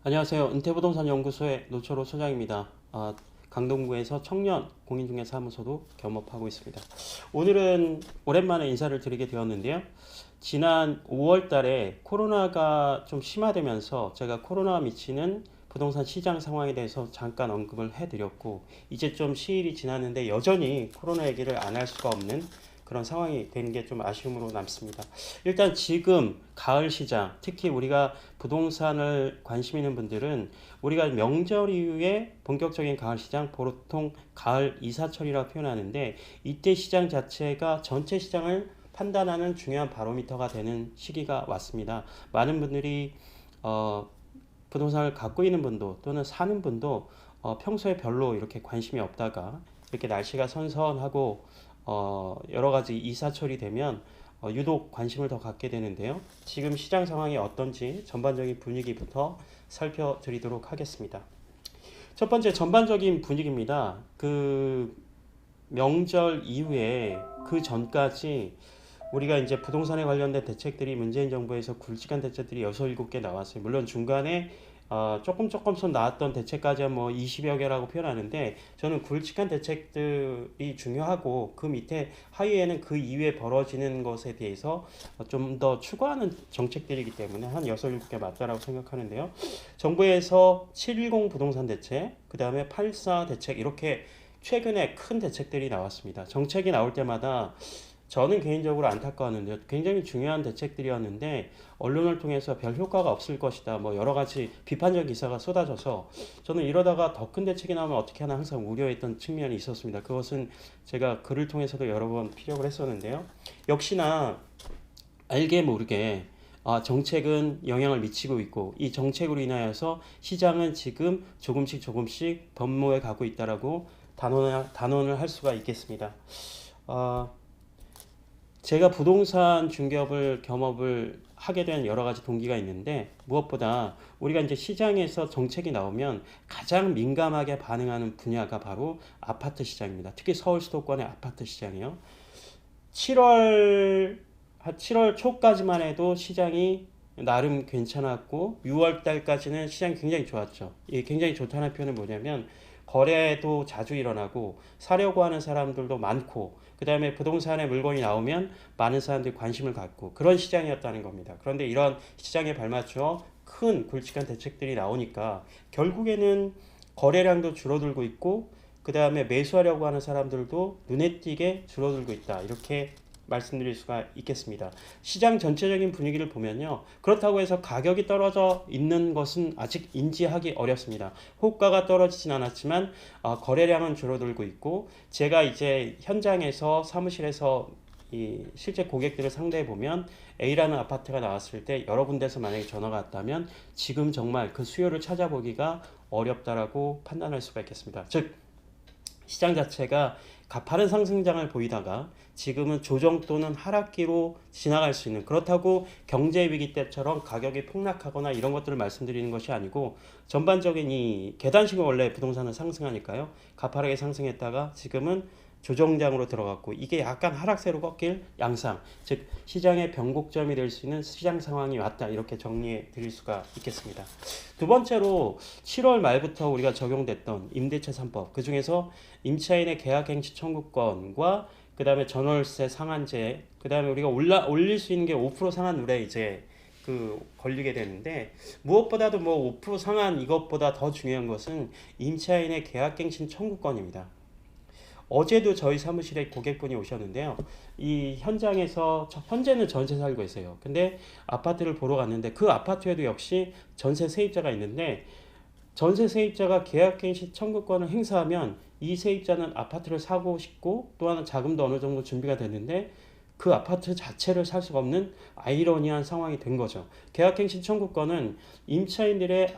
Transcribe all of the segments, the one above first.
안녕하세요. 은퇴부동산연구소의 노철호 소장입니다. 강동구에서 청년 공인중개사무소도 겸업하고 있습니다. 오늘은 오랜만에 인사를 드리게 되었는데요. 지난 5월 달에 코로나가 좀 심화되면서 제가 코로나가 미치는 부동산 시장 상황에 대해서 잠깐 언급을 해드렸고, 이제 좀 시일이 지났는데 여전히 코로나 얘기를 안 할 수가 없는 그런 상황이 된 게 좀 아쉬움으로 남습니다. 일단 지금 가을 시장, 특히 우리가 부동산을 관심 있는 분들은 우리가 명절 이후에 본격적인 가을 시장, 보통 가을 이사철이라고 표현하는데, 이때 시장 자체가 전체 시장을 판단하는 중요한 바로미터가 되는 시기가 왔습니다. 많은 분들이 어, 부동산을 갖고 있는 분도 또는 사는 분도 평소에 별로 이렇게 관심이 없다가 이렇게 날씨가 선선하고 여러 가지 이사철이 되면 유독 관심을 더 갖게 되는데요. 지금 시장 상황이 어떤지 전반적인 분위기부터 살펴드리도록 하겠습니다. 첫 번째 전반적인 분위기입니다. 그 명절 이후에 그 전까지 우리가 이제 부동산에 관련된 대책들이 문재인 정부에서 굵직한 대책들이 6, 7개 나왔어요. 물론 중간에 조금씩 나왔던 대책까지 뭐 20여 개라고 표현하는데, 저는 굵직한 대책들이 중요하고 그 밑에 하위에는 그 이후에 벌어지는 것에 대해서 좀 더 추구하는 정책들이기 때문에 한 6, 7개 맞다라고 생각하는데요. 정부에서 710 부동산 대책, 그 다음에 84 대책, 이렇게 최근에 큰 대책들이 나왔습니다. 정책이 나올 때마다 저는 개인적으로 안타까웠는데 굉장히 중요한 대책들이었는데 언론을 통해서 별 효과가 없을 것이다, 뭐 여러 가지 비판적 기사가 쏟아져서 저는 이러다가 더 큰 대책이 나오면 어떻게 하나 항상 우려했던 측면이 있었습니다. 그것은 제가 글을 통해서도 여러 번 피력을 했었는데요. 역시나 알게 모르게 정책은 영향을 미치고 있고, 이 정책으로 인하여서 시장은 지금 조금씩 변모해 가고 있다라고 단언을 할 수가 있겠습니다. 어, 제가 부동산 중개업을 겸업을 하게 된 여러 가지 동기가 있는데, 무엇보다 우리가 이제 시장에서 정책이 나오면 가장 민감하게 반응하는 분야가 바로 아파트 시장입니다. 특히 서울 수도권의 아파트 시장이요. 7월 7월 초까지만 해도 시장이 나름 괜찮았고 6월 달까지는 시장이 굉장히 좋았죠. 이게 굉장히 좋다는 표현은 뭐냐면 거래도 자주 일어나고 사려고 하는 사람들도 많고, 그 다음에 부동산에 물건이 나오면 많은 사람들이 관심을 갖고 그런 시장이었다는 겁니다. 그런데 이런 시장에 발맞춰 큰 굵직한 대책들이 나오니까 결국에는 거래량도 줄어들고 있고, 그 다음에 매수하려고 하는 사람들도 눈에 띄게 줄어들고 있다, 이렇게 말씀드릴 수가 있겠습니다. 시장 전체적인 분위기를 보면요, 그렇다고 해서 가격이 떨어져 있는 것은 아직 인지하기 어렵습니다. 호가가 떨어지진 않았지만 거래량은 줄어들고 있고, 제가 이제 현장에서 사무실에서 이 실제 고객들을 상대해 보면 A라는 아파트가 나왔을 때 여러 군데서 만약에 전화가 왔다면 지금 정말 그 수요를 찾아보기가 어렵다라고 판단할 수가 있겠습니다. 즉 시장 자체가 가파른 상승장을 보이다가 지금은 조정 또는 하락기로 지나갈 수 있는, 그렇다고 경제 위기 때처럼 가격이 폭락하거나 이런 것들을 말씀드리는 것이 아니고, 전반적인 이 계단식으로 원래 부동산은 상승하니까요, 가파르게 상승했다가 지금은 조정장으로 들어갔고, 이게 약간 하락세로 꺾일 양상, 즉 시장의 변곡점이 될 수 있는 시장 상황이 왔다, 이렇게 정리해 드릴 수가 있겠습니다. 두 번째로 7월 말부터 우리가 적용됐던 임대차 3법, 그 중에서 임차인의 계약갱신 청구권과 그 다음에 전월세 상한제, 그 다음에 우리가 올릴 수 있는 게 5% 상한율에 이제 그 걸리게 되는데, 무엇보다도 뭐 5% 상한 이것보다 더 중요한 것은 임차인의 계약갱신 청구권입니다. 어제도 저희 사무실에 고객분이 오셨는데요. 이 현장에서 현재는 전세 살고 있어요. 근데 아파트를 보러 갔는데 그 아파트에도 역시 전세 세입자가 있는데, 전세 세입자가 계약갱신 청구권을 행사하면 이 세입자는 아파트를 사고 싶고 또한 자금도 어느 정도 준비가 됐는데 그 아파트 자체를 살 수가 없는 아이러니한 상황이 된 거죠. 계약갱신 청구권은 임차인들의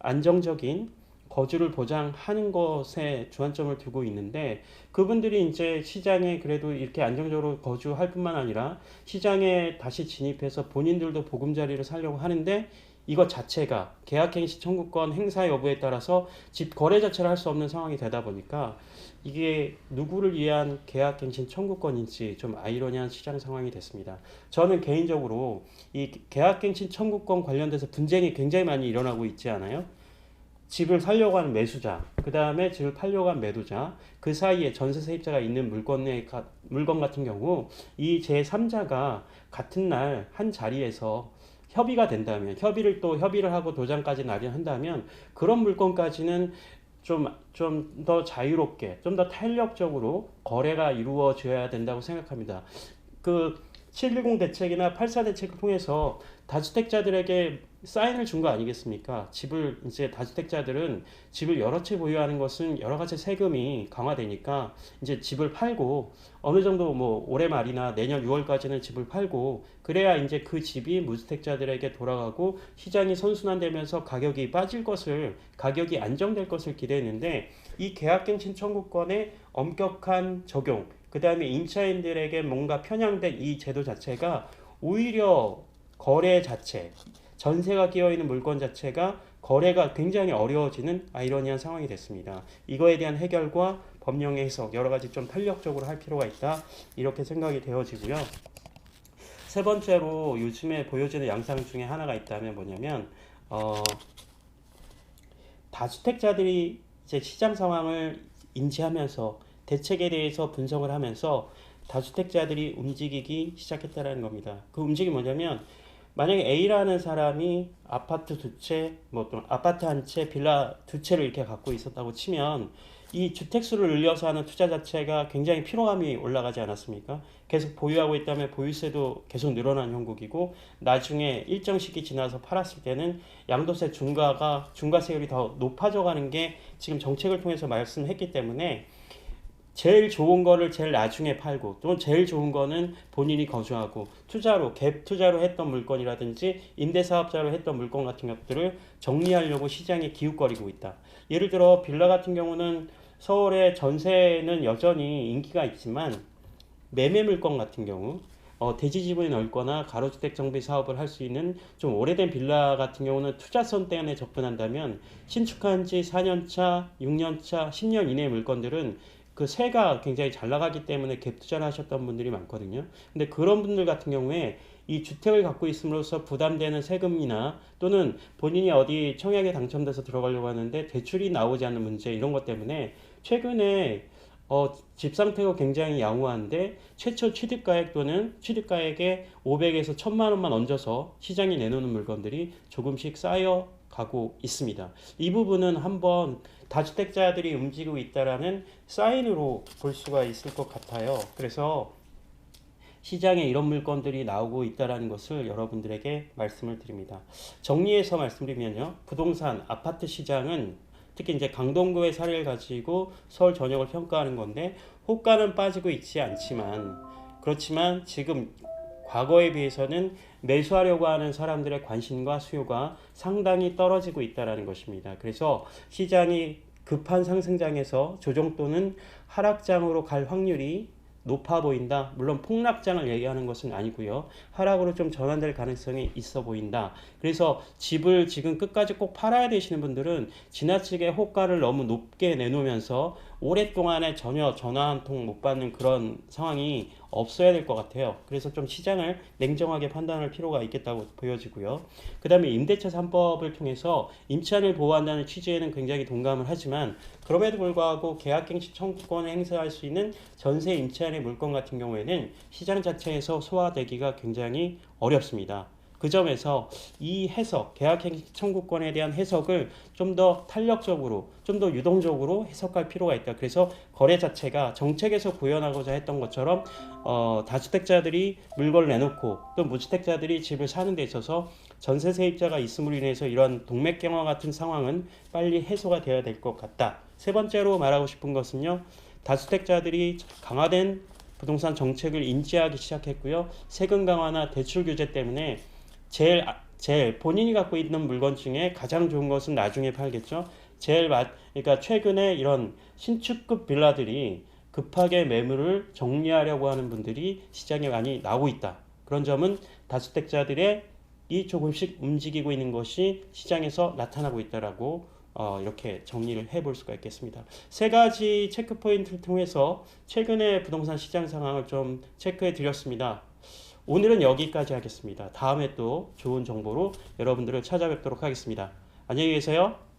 안정적인 거주를 보장하는 것에 주안점을 두고 있는데, 그분들이 이제 시장에 그래도 이렇게 안정적으로 거주할 뿐만 아니라 시장에 다시 진입해서 본인들도 보금자리를 살려고 하는데, 이것 자체가 계약갱신 청구권 행사 여부에 따라서 집 거래 자체를 할 수 없는 상황이 되다 보니까 이게 누구를 위한 계약갱신 청구권인지 좀 아이러니한 시장 상황이 됐습니다. 저는 개인적으로 이 계약갱신 청구권 관련돼서 분쟁이 굉장히 많이 일어나고 있지 않아요? 집을 사려고 하는 매수자, 그 다음에 집을 팔려고 하는 매도자, 그 사이에 전세 세입자가 있는 물건 같은 경우 이 제3자가 같은 날 한 자리에서 협의가 된다면, 협의를 하고 도장까지 날인한다면 그런 물건까지는 좀 더 자유롭게, 좀 더 탄력적으로 거래가 이루어져야 된다고 생각합니다. 그 710 대책이나 84 대책을 통해서 다주택자들에게 사인을 준 거 아니겠습니까? 이제 다주택자들은 집을 여러 채 보유하는 것은 여러 가지 세금이 강화되니까 이제 집을 팔고 어느 정도 뭐 올해 말이나 내년 6월까지는 집을 팔고 그래야 이제 그 집이 무주택자들에게 돌아가고 시장이 선순환되면서 가격이 안정될 것을 기대했는데 이 계약갱신 청구권의 엄격한 적용, 그 다음에 임차인들에게 뭔가 편향된 이 제도 자체가 오히려 거래 자체, 전세가 끼어있는 물건 자체가 거래가 굉장히 어려워지는 아이러니한 상황이 됐습니다. 이거에 대한 해결과 법령의 해석 여러 가지 좀 탄력적으로 할 필요가 있다, 이렇게 생각이 되어지고요. 세 번째로 요즘에 보여지는 양상 중에 하나가 있다면 뭐냐면 다주택자들이 이제 시장 상황을 인지하면서 대책에 대해서 분석을 하면서 다주택자들이 움직이기 시작했다는 겁니다. 그 움직임이 뭐냐면 만약에 A라는 사람이 아파트 두 채, 뭐 또 아파트 한 채, 빌라 두 채를 이렇게 갖고 있었다고 치면 이 주택수를 늘려서 하는 투자 자체가 굉장히 피로감이 올라가지 않았습니까? 계속 보유하고 있다면 보유세도 계속 늘어나는 형국이고 나중에 일정 시기 지나서 팔았을 때는 양도세 중과세율이 더 높아져 가는 게 지금 정책을 통해서 말씀했기 때문에 제일 좋은 거를 제일 나중에 팔고 또 제일 좋은 거는 본인이 거주하고 갭 투자로 했던 물건이라든지 임대사업자로 했던 물건 같은 것들을 정리하려고 시장이 기웃거리고 있다. 예를 들어 빌라 같은 경우는 서울의 전세는 여전히 인기가 있지만 매매 물건 같은 경우 대지 지분이 넓거나 가로주택 정비 사업을 할 수 있는 좀 오래된 빌라 같은 경우는 투자성 때문에 접근한다면 신축한 지 4년차, 6년차, 10년 이내의 물건들은 그 세가 굉장히 잘 나가기 때문에 갭 투자를 하셨던 분들이 많거든요. 근데 그런 분들 같은 경우에 이 주택을 갖고 있음으로써 부담되는 세금이나 또는 본인이 어디 청약에 당첨돼서 들어가려고 하는데 대출이 나오지 않는 문제, 이런 것 때문에 최근에 집 상태가 굉장히 양호한데 최초 취득가액 또는 취득가액에 500에서 1000만 원만 얹어서 시장에 내놓는 물건들이 조금씩 쌓여 가고 있습니다. 이 부분은 한번 다주택자들이 움직이고 있다라는 사인으로 볼 수가 있을 것 같아요. 그래서 시장에 이런 물건들이 나오고 있다는 것을 여러분들에게 말씀을 드립니다. 정리해서 말씀드리면요, 부동산 아파트 시장은 특히 이제 강동구의 사례를 가지고 서울 전역을 평가하는 건데 호가는 빠지고 있지 않지만 그렇지만 지금 과거에 비해서는 매수하려고 하는 사람들의 관심과 수요가 상당히 떨어지고 있다는 것입니다. 그래서 시장이 급한 상승장에서 조정 또는 하락장으로 갈 확률이 높아 보인다. 물론 폭락장을 얘기하는 것은 아니고요. 하락으로 좀 전환될 가능성이 있어 보인다. 그래서 집을 지금 끝까지 꼭 팔아야 되시는 분들은 지나치게 호가를 너무 높게 내놓으면서 오랫동안에 전혀 전화 한 통 못 받는 그런 상황이 없어야 될 것 같아요. 그래서 좀 시장을 냉정하게 판단할 필요가 있겠다고 보여지고요. 그 다음에 임대차 3법을 통해서 임차인을 보호한다는 취지에는 굉장히 동감을 하지만 그럼에도 불구하고 계약갱신 청구권을 행사할 수 있는 전세 임차인의 물건 같은 경우에는 시장 자체에서 소화되기가 굉장히 어렵습니다. 그 점에서 이 해석, 계약갱신 청구권에 대한 해석을 좀 더 탄력적으로, 좀 더 유동적으로 해석할 필요가 있다. 그래서 거래 자체가 정책에서 구현하고자 했던 것처럼 다주택자들이 물건을 내놓고 또 무주택자들이 집을 사는 데 있어서 전세 세입자가 있음으로 인해서 이런 동맥경화 같은 상황은 빨리 해소가 되어야 될 것 같다. 세 번째로 말하고 싶은 것은요, 다주택자들이 강화된 부동산 정책을 인지하기 시작했고요. 세금 강화나 대출 규제 때문에 제일 본인이 갖고 있는 물건 중에 가장 좋은 것은 나중에 팔겠죠. 그러니까 최근에 이런 신축급 빌라들이 급하게 매물을 정리하려고 하는 분들이 시장에 많이 나오고 있다. 그런 점은 다주택자들의 조금씩 움직이고 있는 것이 시장에서 나타나고 있다라고 이렇게 정리를 해볼 수가 있겠습니다. 세 가지 체크 포인트를 통해서 최근의 부동산 시장 상황을 좀 체크해 드렸습니다. 오늘은 여기까지 하겠습니다. 다음에 또 좋은 정보로 여러분들을 찾아뵙도록 하겠습니다. 안녕히 계세요.